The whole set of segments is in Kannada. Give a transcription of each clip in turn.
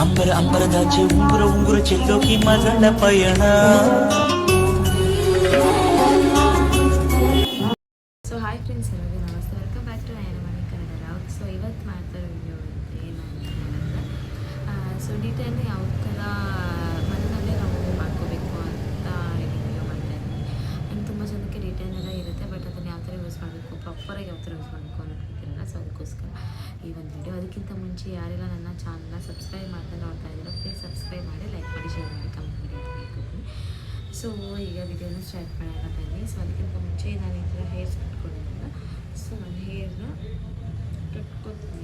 అంబరదాచే ఉంగుర చెల్లోకి మరణ పయణ. ಸೊ ಹಾಯ್ ಫ್ರೆಂಡ್ಸ್, ಎಲ್ಲರಿಗೂ ನಮಸ್ತೆ. ವೆಲ್ಕಮ್ ಬ್ಯಾಕ್ ಟು ನಯನ ಮನೆ ಕನ್ನಡ ರಾವ್. ಸೊ ಇವತ್ತು ಮಾಡ್ತಾರೋ ವಿಡಿಯೋ ಏನಂತ ಹೇಳಿದ್ರೆ, ಸೊ ಡಿಟೈಲ್ನ ಯಾವ ಥರ ಮನೆಯಲ್ಲೇ ನಾವು ಮಾಡ್ಕೋಬೇಕು ಅಂತ ವಿಡಿಯೋ ಮಾಡ್ತಾ ಇದ್ದೀನಿ. ಆ್ಯಂಡ್ ತುಂಬ ಜನಕ್ಕೆ ಡಿಟೈಲ್ ಎಲ್ಲ ಇರುತ್ತೆ, ಬಟ್ ಅದನ್ನು ಯಾವ ಥರ ಯೂಸ್ ಮಾಡಬೇಕು, ಪ್ರಾಪರಾಗಿ ಯಾವ ಥರ ಯೂಸ್ ಮಾಡಬೇಕು ಅನ್ನೋದು ಗೊತ್ತಿರಲ್ಲ. ಸೊ ಅದಕ್ಕೋಸ್ಕರ ಈ ಒಂದು ವಿಡಿಯೋ. ಅದಕ್ಕಿಂತ ಮುಂಚೆ ಯಾರೆಲ್ಲ ನನ್ನ ಚಾನಲ್ನ ಸಬ್ಸ್ಕ್ರೈಬ್ ಮಾಡ್ತಾ ನೋಡ್ತಾ ಇದ್ದೀರೋ ಪ್ಲೀಸ್ ಸಬ್ಸ್ಕ್ರೈಬ್ ಮಾಡಿ, ಲೈಕ್ ಮಾಡಿ, ಶೇರ್ ಮಾಡಿ, ಕಮೆಂಟ್ ಮಾಡಿ ಅಂತ ಹೇಳ್ಕೊತೀನಿ. ಸೊ ಈಗ ವಿಡಿಯೋನ ಸ್ಟಾರ್ಟ್ ಮಾಡೋಣ ಬನ್ನಿ. ಸೊ ಅದಕ್ಕಿಂತ ಮುಂಚೆ ನಾನು ಈ ಥರ ಹೇರ್ಸ್ ಕಟ್ಕೊಂಡಿದ್ದೆ. ಸೊ ನಾನು ಹೇರ್ನ ಕಟ್ಕೊತೀನಿ.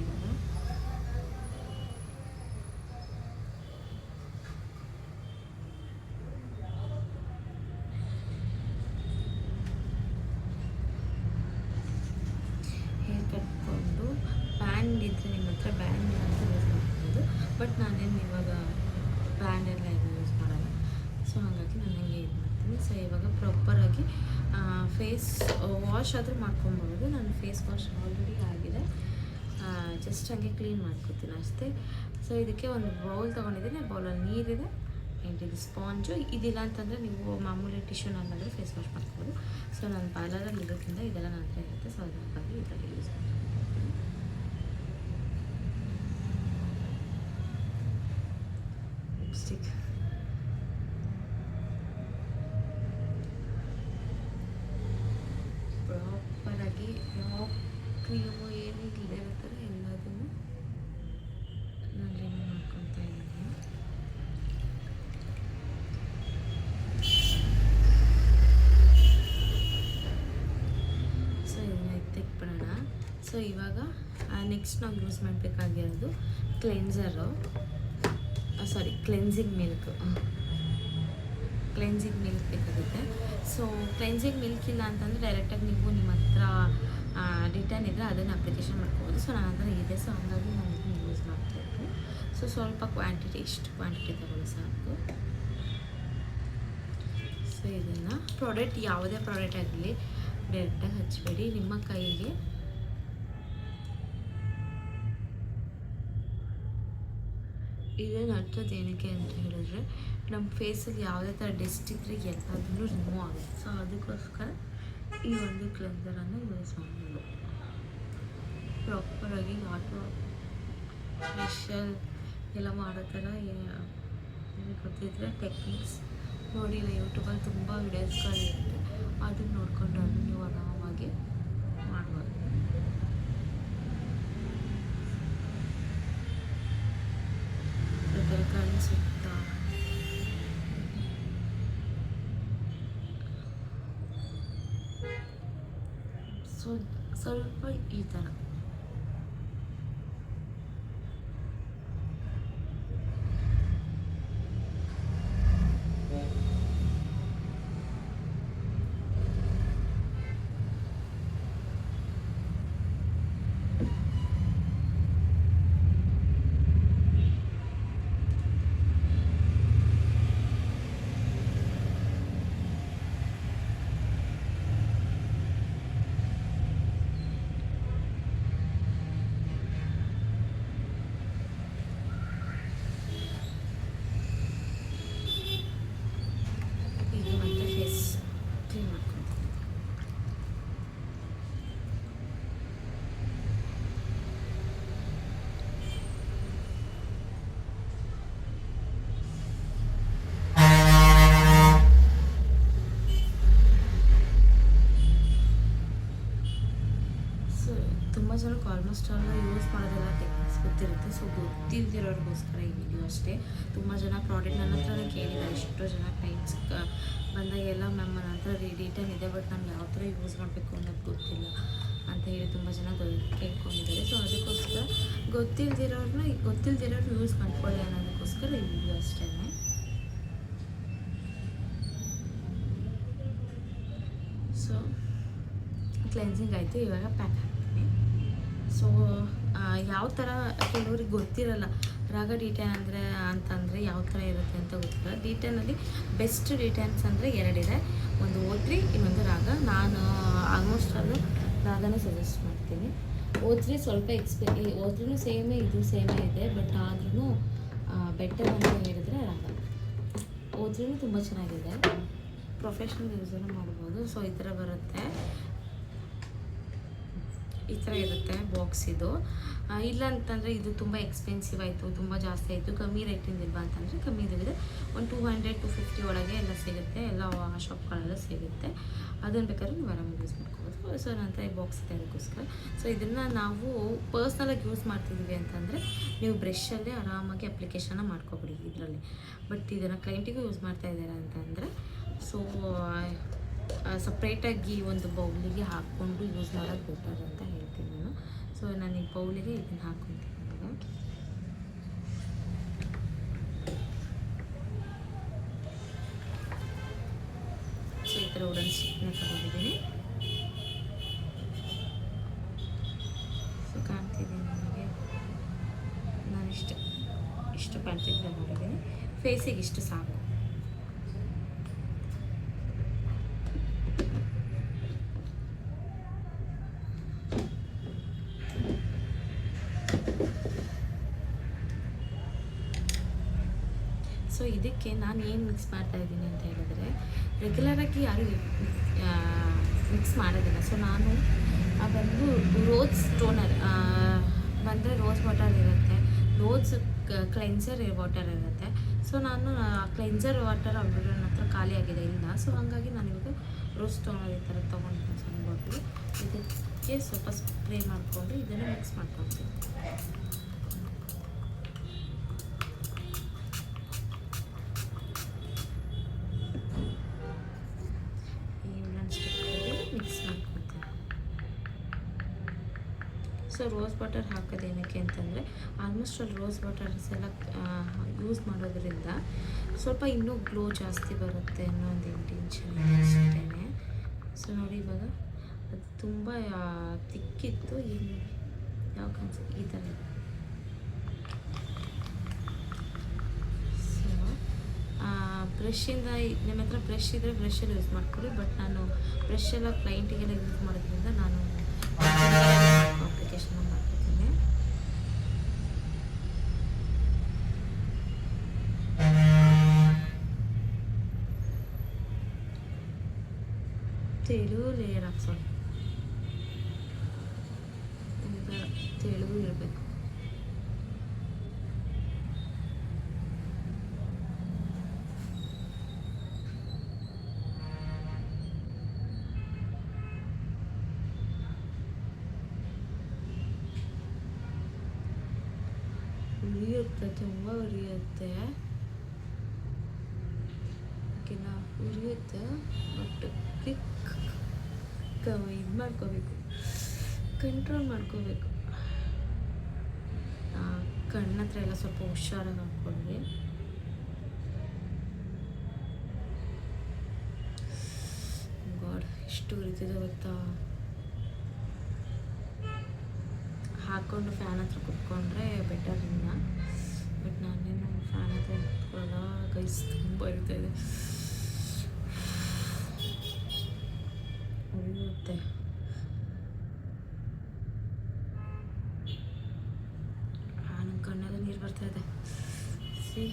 ಹೇರ್ ಕಟ್ಕೊಂಡು ಬ್ಯಾಂಡ್ ಇದ್ದರೆ ನಿಮ್ಮ ಹತ್ರ ಬ್ಯಾಂಡ್ ಅಂತ ಯೂಸ್ ಮಾಡ್ಬೋದು, ಬಟ್ ನಾನೇನು ಇವಾಗ ಬ್ಯಾಂಡ್ ಎಲ್ಲ ಏನು ಯೂಸ್ ಮಾಡಲ್ಲ. ಸೊ ಹಾಗಾಗಿ ನಾನು ಹಂಗೆ ಇದು ಮಾಡ್ತೀನಿ. ಸೊ ಇವಾಗ ಪ್ರಾಪರಾಗಿ ಫೇಸ್ ವಾಶ್ ಆದರೂ ಮಾಡ್ಕೊಬೋದು. ನಾನು ಫೇಸ್ ವಾಶ್ ಆಲ್ರೆಡಿ ಆಗಿದೆ, ಜಸ್ಟ್ ಹಾಗೆ ಕ್ಲೀನ್ ಮಾಡ್ಕೊತೀನಿ ಅಷ್ಟೇ. ಸೊ ಇದಕ್ಕೆ ಒಂದು ಬೌಲ್ ತೊಗೊಂಡಿದ್ದೀನಿ, ಬೌಲಲ್ಲಿ ನೀರಿದೆ ಆ್ಯಂಡ್ ಇದು ಸ್ಪಾಂಜು. ಇದಿಲ್ಲ ಅಂತಂದರೆ ನೀವು ಮಾಮೂಲಿ ಟಿಶ್ಯೂನಲ್ಲಾದರೆ ಫೇಸ್ ವಾಶ್ ಮಾಡ್ಕೋಬೋದು. ಸೊ ನಾನು ಪಾರ್ಲರಲ್ಲಿ ಇರೋದ್ರಿಂದ ಇದೆಲ್ಲ ನನ್ನ ಹತ್ರ ಇರುತ್ತೆ. ಸೊ ಅದಕ್ಕಾಗಿ ಇದರಲ್ಲಿ ಯೂಸ್ ಮಾಡ್ತೀನಿ. ಲಿಪ್ಸ್ಟಿಕ್ ಪ್ರಾಪರಾಗಿ ಯಾವ ಕ್ರೀಮು ಏನಿಲ್ಲದೆ ಇರ್ತಾರೆ ಎಲ್ಲದನ್ನು ನಾನು ರಿಮೂವ್ ಮಾಡ್ಕೊತಾ ಇದ್ದೀನಿ. ಸೊ ಇದನ್ನ ತೆಗ್ಬಿಡೋಣ. ಸೊ ಇವಾಗ ನೆಕ್ಸ್ಟ್ ನಾವು ಯೂಸ್ ಮಾಡಬೇಕಾಗಿರೋದು ಕ್ಲೆನ್ಸರು, ಕ್ಲೆನ್ಸಿಂಗ್ ಮಿಲ್ಕ್ ಬೇಕಾಗುತ್ತೆ. ಸೊ ಕ್ಲೆನ್ಸಿಂಗ್ ಮಿಲ್ಕ್ ಇಲ್ಲ ಅಂತಂದರೆ ಡೈರೆಕ್ಟಾಗಿ ನೀವು ನಿಮ್ಮ ಹತ್ರ ಡಿಟೈನ್ ಇದ್ದರೆ ಅದನ್ನು ಅಪ್ಲಿಕೇಶನ್ ಮಾಡ್ಕೋಬೋದು. ಸೊ ನನ್ನ ಹತ್ರ ಇದೆ, ಸೊ ಹಾಗಾಗಿ ನಾನು ಇದನ್ನು ಯೂಸ್ ಮಾಡ್ತಾಯಿದ್ದೀನಿ. ಸೊ ಸ್ವಲ್ಪ ಎಷ್ಟು ಕ್ವಾಂಟಿಟಿ ತಗೊಳ್ಳಿ ಸಾಕು. ಸೊ ಇದನ್ನು ಪ್ರಾಡಕ್ಟ್ ಯಾವುದೇ ಪ್ರಾಡಕ್ಟ್ ಆಗಲಿ ಡೈರೆಕ್ಟಾಗಿ ಹಚ್ಚಬೇಡಿ, ನಿಮ್ಮ ಕೈಗೆ ಇದೇನು ಹಚ್ಚೋದು ಏನಕ್ಕೆ ಅಂತ ಹೇಳಿದ್ರೆ ನಮ್ಮ ಫೇಸಲ್ಲಿ ಯಾವುದೇ ಥರ ಡಸ್ಟ್ ಇದ್ದರೆ ಎಲ್ಲದನ್ನು ರಿಮೂವ್ ಆಗುತ್ತೆ. ಸೊ ಅದಕ್ಕೋಸ್ಕರ ಈ ಒಂದು ಕ್ಲೆನ್ಸರನ್ನು ಯೂಸ್ ಮಾಡೋದು. ಪ್ರಾಪರಾಗಿ ವಾಟರ್ ಫೇಶಿಯಲ್ ಎಲ್ಲ ಮಾಡೋ ಥರ ಗೊತ್ತಿದ್ದರೆ ಟೆಕ್ನಿಕ್ಸ್ ನೋಡಿ, ಯೂಟ್ಯೂಬಲ್ಲಿ ತುಂಬ ವಿಡಿಯೋಸ್ಗಳಿರುತ್ತೆ, ಅದನ್ನು ನೋಡಿಕೊಂಡು ನೀವು ಆರಾಮಾಗಿ ಮಾಡ್ಬೋದು. ಕಾಣಿಸುತ್ತ ಸೊ ಸ್ವಲ್ಪ ಈ ಥರ ತುಂಬ ಜನಕ್ಕೆ ಆಲ್ಮೋಸ್ಟ್ ಆಲ್ ಯೂಸ್ ಮಾಡೋದೆಲ್ಲ ಟೆಕ್ನಿಕ್ಸ್ ಗೊತ್ತಿರುತ್ತೆ. ಸೊ ಗೊತ್ತಿಲ್ದಿರೋರಿಗೋಸ್ಕರ ಈ ವಿಡಿಯೋ ಅಷ್ಟೇ. ತುಂಬ ಜನ ಪ್ರಾಡಕ್ಟ್ ನನ್ನ ಹತ್ರನೇ ಕೇಳಿದ್ದಾರೆ, ಎಷ್ಟೋ ಜನ ಕ್ಲೈಂಟ್ಸ್ ಬಂದಾಗೆಲ್ಲ ಮ್ಯಾಮ್ ನನ್ನ ಹತ್ರ ಡಿಟೈಲ್ ಇದೆ, ಬಟ್ ನಾನು ಯಾವ ಥರ ಯೂಸ್ ಮಾಡಬೇಕು ಅನ್ನೋದು ಗೊತ್ತಿಲ್ಲ ಅಂತ ಹೇಳಿ ತುಂಬ ಜನ ಕೇಳ್ಕೊಂಡಿದ್ದಾರೆ. ಸೊ ಅದಕ್ಕೋಸ್ಕರ ಗೊತ್ತಿಲ್ದಿರೋರು ಯೂಸ್ ಮಾಡ್ಕೊಳ್ಳಿ ಅನ್ನೋದಕ್ಕೋಸ್ಕರ ಈ ವಿಡಿಯೋ ಅಷ್ಟೇ. ಸೊ ಕ್ಲೆನ್ಸಿಂಗ್ ಆಯಿತು, ಇವಾಗ ಪ್ಯಾಕ್ ಹಾಕ್ತೀನಿ. ಸೊ ಯಾವ ಥರ ಕೆಲವ್ರಿಗೆ ಗೊತ್ತಿರಲ್ಲ ರಾಗ ಡಿಟೈನ್ ಅಂತಂದರೆ ಯಾವ ಥರ ಇರುತ್ತೆ ಅಂತ ಗೊತ್ತಿಲ್ಲ. ಡಿಟೈನಲ್ಲಿ ಬೆಸ್ಟ್ ಡಿಟೈನ್ಸ್ ಅಂದರೆ ಎರಡಿದೆ, ಒಂದು O3, ಇನ್ನೊಂದು ರಾಗ. ನಾನು ಆಲ್ಮೋಸ್ಟ್ ಅದು ರಾಗನೇ ಸಜೆಸ್ಟ್ ಮಾಡ್ತೀನಿ. O3 ಸ್ವಲ್ಪ O3 ಸೇಮೇ, ಇದು ಸೇಮೇ ಇದೆ, ಬಟ್ ಆದ್ರೂ ಬೆಟರ್ ಅಂತ ಹೇಳಿದ್ರೆ ರಾಗ. ಓದ್ರೂ ತುಂಬ ಚೆನ್ನಾಗಿದೆ, ಪ್ರೊಫೆಷ್ನಲ್ ಯೂಸನ್ನು ಮಾಡ್ಬೋದು. ಸೊ ಈ ಥರ ಬರುತ್ತೆ, ಈ ಥರ ಇರುತ್ತೆ ಬಾಕ್ಸ್ ಇದು. ಇಲ್ಲ ಅಂತಂದರೆ ಇದು ತುಂಬ ಎಕ್ಸ್ಪೆನ್ಸಿವ್ ಆಯಿತು, ತುಂಬ ಜಾಸ್ತಿ ಆಯಿತು, ಕಮ್ಮಿ ರೇಟಿಂದಿಲ್ವಾ ಅಂತಂದರೆ ಕಮ್ಮಿ ಇದೆ. ಒಂದು 200-250 ಒಳಗೆ ಎಲ್ಲ ಸಿಗುತ್ತೆ, ಎಲ್ಲ ಶಾಪ್ಗಳೆಲ್ಲ ಸಿಗುತ್ತೆ. ಅದನ್ನು ಬೇಕಾದ್ರೆ ನೀವು ಆರಾಮಾಗಿ ಯೂಸ್ ಮಾಡ್ಕೋಬೋದು. ಸೊ ನಂತರ ಈ ಬಾಕ್ಸ್ ಇದೆ ಅದಕ್ಕೋಸ್ಕರ. ಸೊ ಇದನ್ನು ನಾವು ಪರ್ಸ್ನಲಾಗಿ ಯೂಸ್ ಮಾಡ್ತಿದ್ದೀವಿ ಅಂತಂದರೆ ನೀವು ಬ್ರಷಲ್ಲೇ ಆರಾಮಾಗಿ ಅಪ್ಲಿಕೇಶನ್ನ ಮಾಡ್ಕೊಬಿಡಿ ಇದರಲ್ಲಿ. ಬಟ್ ಇದನ್ನು ಕ್ಲೈಂಟಿಗೂ ಯೂಸ್ ಮಾಡ್ತಾ ಇದ್ದೀರಾ ಅಂತಂದರೆ ಸೊ ಸಪ್ರೇಟಾಗಿ ಒಂದು ಬೌಲಿಗೆ ಹಾಕ್ಕೊಂಡು ಯೂಸ್ ಮಾಡೋದು ಬೆಟರ್ ಅಂತ ಹೇಳ್ತೀನಿ ನಾನು. ಸೊ ನಾನು ಈ ಬೌಲಿಗೆ ಇದನ್ನು ಹಾಕ್ಕೊತೀನಿ ಇವಾಗ. ಸೊ ಈ ಥರ ವುಡನ್ ಸ್ಟಿಕ್ನ ತಗೊಂಡಿದ್ದೀನಿ. ಸೊ ಕಾಣ್ತಿದೆ ನನಗೆ, ನಾನು ಇಷ್ಟು ಪಂಚಿಂಗ್ ತಗೊಂಡಿದ್ದೀನಿ. ಫೇಸಿಗೆ ಇಷ್ಟು ಸಾಕು. ಸೊ ಇದಕ್ಕೆ ನಾನು ಏನು ಮಿಕ್ಸ್ ಮಾಡ್ತಾಯಿದ್ದೀನಿ ಅಂತ ಹೇಳಿದ್ರೆ, ರೆಗ್ಯುಲರಾಗಿ ಯಾರು ಮಿಕ್ಸ್ ಮಾಡೋದಿಲ್ಲ. ಸೊ ನಾನು ಬಂದು ರೋಸ್ ಟೋನರ್ ಬಂದರೆ ರೋಸ್ ವಾಟರ್ ಇರುತ್ತೆ, ರೋಸ್ ಕ್ಲೆನ್ಸರ್ ವಾಟರ್ ಇರುತ್ತೆ. ಸೊ ನಾನು ಕ್ಲೆನ್ಸರ್ ವಾಟರ್ ನನ್ನ ಹತ್ರ ಖಾಲಿ ಆಗಿದೆ ಇಲ್ಲ. ಸೊ ಹಾಗಾಗಿ ನಾನು ಇವಾಗ ರೋಸ್ ಟೋನರ್ ಈ ಥರ ತೊಗೊಂಡಿದ್ದೀನಿ ಸಣ್ಣ ಬಾಟ್ಲು. ಇದಕ್ಕೆ ಸ್ವಲ್ಪ ಸ್ಪ್ರೇ ಮಾಡಿಕೊಂಡು ಇದನ್ನು ಮಿಕ್ಸ್ ಮಾಡ್ಕೊಳ್ತೀನಿ. ಮಿಕ್ಸ್ ಮಾಡ್ಕೊತೀನಿ. ಸೊ ರೋಸ್ ವಾಟರ್ ಹಾಕೋದು ಏನಕ್ಕೆ ಅಂತಂದರೆ ಆಲ್ಮೋಸ್ಟ್ ಅಲ್ಲಿ ರೋಸ್ ವಾಟರ್ಸ್ ಎಲ್ಲ ಯೂಸ್ ಮಾಡೋದ್ರಿಂದ ಸ್ವಲ್ಪ ಇನ್ನೂ ಗ್ಲೋ ಜಾಸ್ತಿ ಬರುತ್ತೆ ಅನ್ನೋ ಒಂದು ಇಂಟೆನ್ಷನ್ ಅಷ್ಟೇ. ಸೊ ನೋಡಿ ಇವಾಗ ಅದು ತುಂಬ ತಿಕ್ಕಿತ್ತು, ಯಾವ ಕಾನ್ಸೆಪ್ಟ್ ಈ ಥರ. ಸೊ ಬ್ರಷಿಂದ ನಿಮ್ಮ ಹತ್ರ ಬ್ರಷ್ ಇದ್ದರೆ ಬ್ರಷಲ್ಲಿ ಯೂಸ್ ಮಾಡ್ಕೊಳ್ಳಿ. ಬಟ್ ನಾನು ಬ್ರಷ್ ಎಲ್ಲ ಕ್ಲೈಂಟಿಗೆಲ್ಲ ಯೂಸ್ ಮಾಡೋದ್ರಿಂದ ನಾನು ಅಪ್ಲಿಕೇಶನ್ ಮಾಡ್ಕೊತೀನಿ. ತೆಳು ಲೇಯರ್ ಹಾಕ್ಸೋಣ, ತೆಳು ಇರಬೇಕು. ಉರಿಯುತ್ತೆ, ತುಂಬ ಉರಿಯುತ್ತೆ, ಓಕೆನಾ? ಉರಿಯುತ್ತೆ, ಬಟ್ ಇದು ಮಾಡ್ಕೋಬೇಕು, ಕಂಟ್ರೋಲ್ ಮಾಡ್ಕೋಬೇಕು. ಕಣ್ಣತ್ರ ಎಲ್ಲ ಸ್ವಲ್ಪ ಹುಷಾರಾಗಿ ಹಾಕ್ಕೊಂಡ್ವಿ. ಗಾಡ್ ಎಷ್ಟು ಉರಿತಿದೆ ಗೊತ್ತಾ. ಹಾಕ್ಕೊಂಡು ಫ್ಯಾನ್ ಹತ್ರ ಕುತ್ಕೊಂಡ್ರೆ ಬೆಟರ್ ಇನ್ನ. ಬಟ್ ನಾನೇನು ಫ್ಯಾನ್ ಹತ್ರ ಕುತ್ಕೊಳ್ಳಲ್ಲ, ಗೈಸ್ ತುಂಬ ಇರ್ತಾ ಇದೆ, ಉರಿಯುತ್ತೆ. ನನ್ನ ಕಣ್ಣೆಲ್ಲ ನೀರು ಬರ್ತಾ ಇದೆ. ಸಿ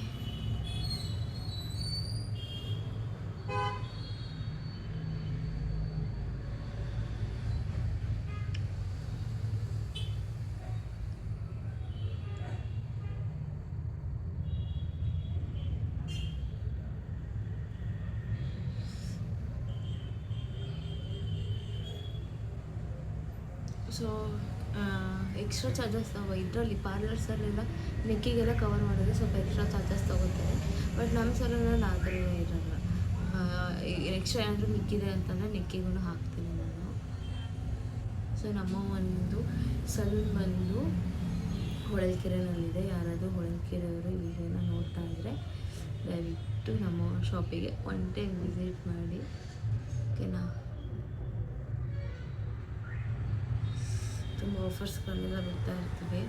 ಸೊ ಎಕ್ಸ್ಟ್ರಾ ಚಾರ್ಜಸ್ ಇದರಲ್ಲಿ ಪಾರ್ಲರ್ಸಲ್ಲೆಲ್ಲ ನೆಕ್ಕಿಗೆಲ್ಲ ಕವರ್ ಮಾಡೋದು ಸ್ವಲ್ಪ ಎಕ್ಸ್ಟ್ರಾ ಚಾರ್ಜಸ್ ತೊಗೋತಾರೆ. ಬಟ್ ನಮ್ಮ ಸಲೂನಲ್ಲಿ ಆ ಥರ ಇರಲ್ಲ. ಎಕ್ಸ್ಟ್ರಾ ಏನಾದರೂ ಮಿಕ್ಕಿದೆ ಅಂತಂದರೆ ನೆಕ್ಕಿಗೂ ಹಾಕ್ತೀನಿ ನಾನು. ಸೊ ನಮ್ಮ ಒಂದು ಸಲೂನ್ ಬಂದು ಹೊಳಲ್ಕೆರೆನಲ್ಲಿದೆ. ಯಾರಾದರೂ ಹೊಳಲ್ಕೆರೆಯವರು ಈಗೇನೋ ನೋಡ್ತಾ ಇದ್ದರೆ ದಯವಿಟ್ಟು ನಮ್ಮ ಶಾಪಿಗೆ ಒನ್ ಟೈಮ್ ವಿಸಿಟ್ ಮಾಡಿ, ಓಕೆನಾ? ತುಂಬ ಆಫರ್ಸ್ಗಳೆಲ್ಲ ಬಿಡ್ತಾ ಇರ್ತೀವಿ.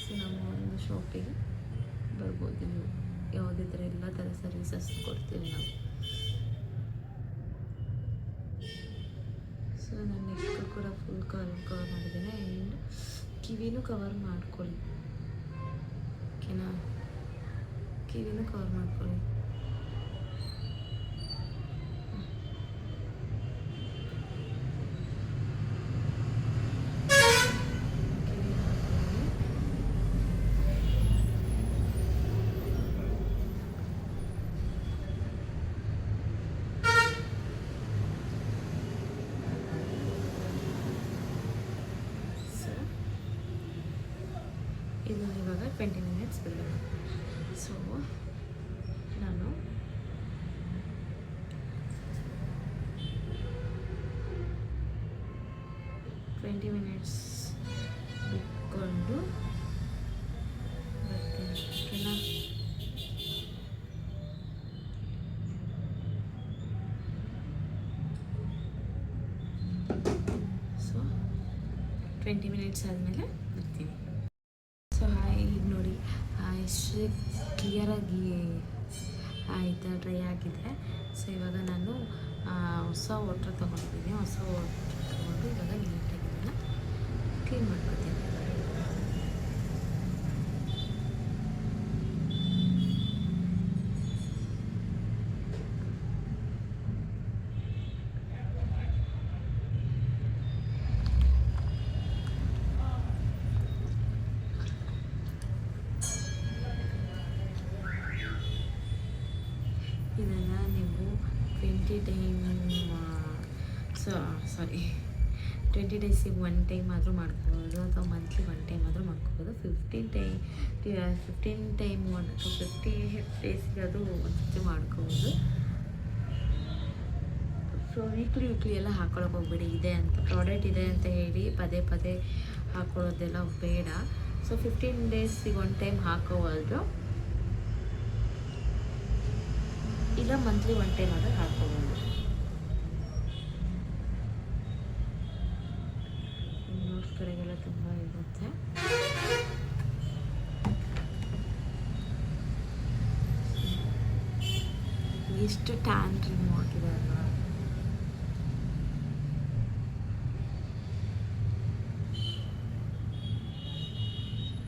ಸೊ ನಮ್ಮ ಒಂದು ಶಾಪಿಗೆ ಬರ್ಬೋದು ನೀವು. ಯಾವುದಿದ್ರೆ ಎಲ್ಲ ಥರ ಸರ್ವಿಸಸ್ ಕೊಡ್ತೀವಿ ನಾವು. ಸೊ ನನ್ನ ನೆಕ್ ಕೂಡ ಫುಲ್ ಕವರ್ ಮಾಡಿದ್ದೇನೆ. ಆ್ಯಂಡ್ ಕಿವಿನೂ ಕವರ್ ಮಾಡ್ಕೊಳ್ಳಿ, ಓಕೆ? ಓಕೆನಾ. ಕಿವಿನೂ ಕವರ್ ಮಾಡ್ಕೊಳ್ಳಿ. ಇದು ಇವಾಗ 20 ಮಿನಿಟ್ಸ್ ಬಿಡಬೇಕು. ಸೊ ನಾನು ಟ್ವೆಂಟಿ ಮಿನಿಟ್ಸ್ ಬಿಟ್ಕೊಂಡು ಬರ್ತೀನಿ. ಓಕೆನಾ. ಸೊ 20 ಮಿನಿಟ್ಸ್ ಆದಮೇಲೆ ಬರ್ತೀನಿ. ಸೊ ಈಗ ನೋಡಿ ಎಷ್ಟು ಕ್ಲಿಯರಾಗಿ ಈ ಥರ ಡ್ರೈ ಆಗಿದೆ. ಸೊ ಇವಾಗ ನಾನು ಹೊಸ ವಾಟ್ರ್ ತೊಗೊಂಡಿದ್ದೀನಿ. ಹೊಸ ವಾಟ್ರ್ ತೊಗೊಂಡು ಇವಾಗ ನೀಟಾಗಿ ಇದನ್ನು ಕ್ಲೀನ್ ಮಾಡ್ಕೊತೀನಿ. ಇದನ್ನು ನೀವು 20 ಡೇಸಿಗೆ 1 ಟೈಮ್ ಆದರೂ ಮಾಡ್ಕೋಬೋದು, ಅಥವಾ ಮಂತ್ಲಿ 1 ಟೈಮ್ ಆದರೂ ಮಾಡ್ಕೋಬೋದು. 15 ಟೈಮ್ 50 ಡೇಸಿಗೆ ಅದು ಒಂದ್ಸತಿ ಮಾಡ್ಕೋಬೋದು. ಸೊ ವೀಕ್ಲಿ ಎಲ್ಲ ಹಾಕೊಳ್ಳೋಕೆ ಹೋಗ್ಬೇಡಿ. ಇದೆ ಅಂತ ಪ್ರಾಡಕ್ಟ್ ಇದೆ ಅಂತ ಹೇಳಿ ಪದೇ ಪದೇ ಹಾಕೊಳ್ಳೋದೆಲ್ಲ ಬೇಡ. ಸೊ 15 ಡೇಸಿಗೆ 1 ಟೈಮ್ ಹಾಕೋಬೋದು, ಇಲ್ಲ ಮಂತ್ಲಿ 1 ಟೈಮ್ ಆದರೂ ಹಾಕೋಬೋದು. ನೋಟ್ಸ್ ಕಡೆಗೆಲ್ಲ ತುಂಬ ಇರುತ್ತೆ. ಎಷ್ಟು ಟ್ಯಾನ್ ರಿಮೂವ್ ಆಗಿದೆ ಅಲ್ವಾ.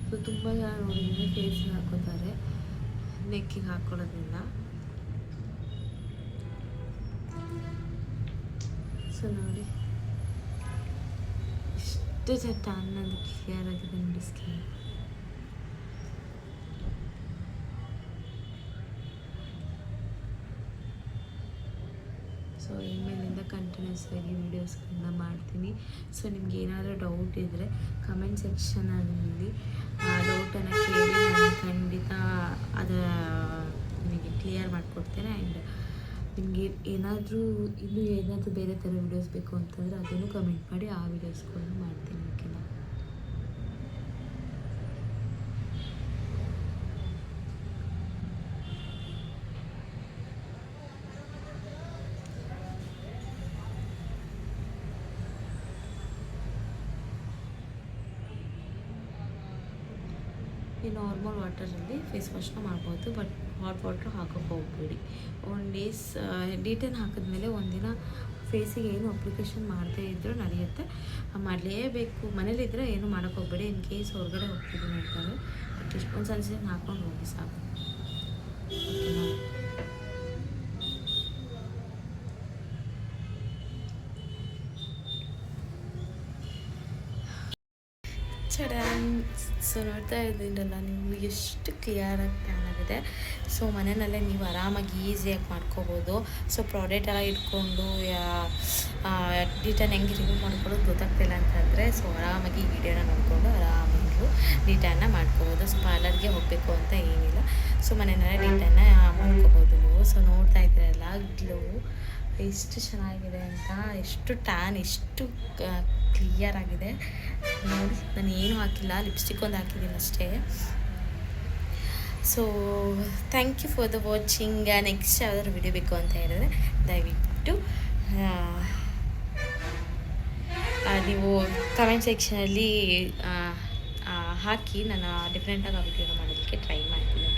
ಸೊ ತುಂಬ ಜನ ನೋಡಿದ್ರೆ ಫೇಸ್ಗೆ ಹಾಕೋತಾರೆ, ನೆಕ್ಕಿಗೆ ಹಾಕೊಳ್ಳೋದ್ರಿಂದ. ಸೊ ನೋಡಿ ಎಷ್ಟು ಟ್ಯಾನ್ ಅದು ಕ್ಲಿಯರ್ ಆಗಿದೆ ನೋಡಿ ಸ್ಕಿನ್. ಸೊ ಇನ್ಮೇಲಿಂದ ಕಂಟಿನ್ಯೂಸ್ ಆಗಿ ವೀಡಿಯೋಸ್ಗಳನ್ನ ಮಾಡ್ತೀನಿ. ಸೊ ನಿಮ್ಗೆ ಏನಾದರೂ ಡೌಟ್ ಇದ್ದರೆ ಕಮೆಂಟ್ ಸೆಕ್ಷನಲ್ಲಿ ಆ ಡೌಟನ್ನು ಕೇಳಿ ನಾನು ಖಂಡಿತ ನಿಮಗೆ ಕ್ಲಿಯರ್ ಮಾಡಿಕೊಡ್ತೇನೆ. ಆ್ಯಂಡ್ ನಿಮಗೆ ಏನಾದರೂ ಬೇರೆ ಥರ ವೀಡಿಯೋಸ್ ಬೇಕು ಅಂತಂದರೆ ಅದನ್ನು ಕಮೆಂಟ್ ಮಾಡಿ, ಆ ವೀಡಿಯೋಸ್ಗಳನ್ನು ಮಾಡ್ತೀನಿ. ಓಕೆನಾ. ಈ ನಾರ್ಮಲ್ ವಾಟರಲ್ಲಿ ಫೇಸ್ ವಾಶ್ನ ಮಾಡ್ಬೋದು, ಬಟ್ ಹಾಟ್ ವಾಟ್ರ್ ಹಾಕೋಕ್ಕೆ ಹೋಗ್ಬೇಡಿ. 1 ಡೇಸ್ ಡಿಟೇನ್ ಹಾಕಿದ್ಮೇಲೆ ಒಂದಿನ ಫೇಸಿಗೆ ಏನು ಅಪ್ಲಿಕೇಶನ್ ಮಾಡದೇ ಇದ್ದರೂ ನಡೆಯುತ್ತೆ, ಮಾಡಲೇಬೇಕು. ಮನೇಲಿದ್ದರೆ ಏನು ಮಾಡೋಕ್ಕೆ ಹೋಗ್ಬೇಡಿ. ಇನ್ ಕೇಸ್ ಹೊರಗಡೆ ಹೋಗ್ತಿದ್ದೀನಿ ಅಂತಂದರೆ ಅಟ್ಲೀಸ್ಟ್ ಒಂದು ಸನ್ಸ್ಕ್ರೀನ್ ಹಾಕ್ಕೊಂಡು ಹೋಗಿ ಸಾಕು. ಓಕೆನಾ. ಸೊ ನೋಡ್ತಾ ಇದ್ದೀರಲ್ಲ ನೀವು ಎಷ್ಟು ಕ್ಲಿಯರಾಗಿ ಟ್ಯಾನ್ ಆಗಿದೆ. ಸೊ ಮನೆಯಲ್ಲೇ ನೀವು ಆರಾಮಾಗಿ ಈಸಿಯಾಗಿ ಮಾಡ್ಕೋಬೋದು. ಸೊ ಪ್ರಾಡಕ್ಟ್ ಎಲ್ಲ ಇಟ್ಕೊಂಡು ಡಿಟೈನ್ ಹೆಂಗೆ ರಿಮೂವ್ ಮಾಡ್ಕೊಳ್ಳೋದು ಗೊತ್ತಾಗ್ತಿಲ್ಲ ಅಂತಂದರೆ ಸೊ ಆರಾಮಾಗಿ ಈ ವಿಡಿಯೋನ ನೋಡಿಕೊಂಡು ಆರಾಮಾಗಿ ನೀವು ಡಿಟೈನ್ನ ಮಾಡ್ಕೋಬೋದು. ಸೊ ಪಾರ್ಲರ್ಗೆ ಹೋಗಬೇಕು ಅಂತ ಏನಿಲ್ಲ. ಸೊ ಮನೆಯಲ್ಲೇ ಡಿಟೈನ್ನ ಮಾಡ್ಕೋಬೋದು ನೀವು. ಸೊ ನೋಡ್ತಾ ಇದ್ದೀರಲ್ಲ ಗ್ಲೋ ಎಷ್ಟು ಚೆನ್ನಾಗಿದೆ ಅಂತ, ಎಷ್ಟು ಟ್ಯಾನ್ ಎಷ್ಟು ಕ್ಲಿಯರ್ ಆಗಿದೆ ನೋಡಿ. ನಾನು ಏನೂ ಹಾಕಿಲ್ಲ, ಲಿಪ್ಸ್ಟಿಕ್ ಒಂದು ಹಾಕಿದ್ದೀನಿ ಅಷ್ಟೇ. So thank you for the watching. Next ಯಾವ್ದಾದ್ರು ವಿಡಿಯೋ ಬೇಕು ಅಂತ ಹೇಳಿದ್ರೆ ದಯವಿಟ್ಟು ನೀವು ಕಮೆಂಟ್ ಸೆಕ್ಷನಲ್ಲಿ ಹಾಕಿ, ನಾನು ಡಿಫ್ರೆಂಟಾಗಿ ಆ ವಿಡಿಯೋನ ಮಾಡೋದಕ್ಕೆ ಟ್ರೈ ಮಾಡ್ತೀನಿ.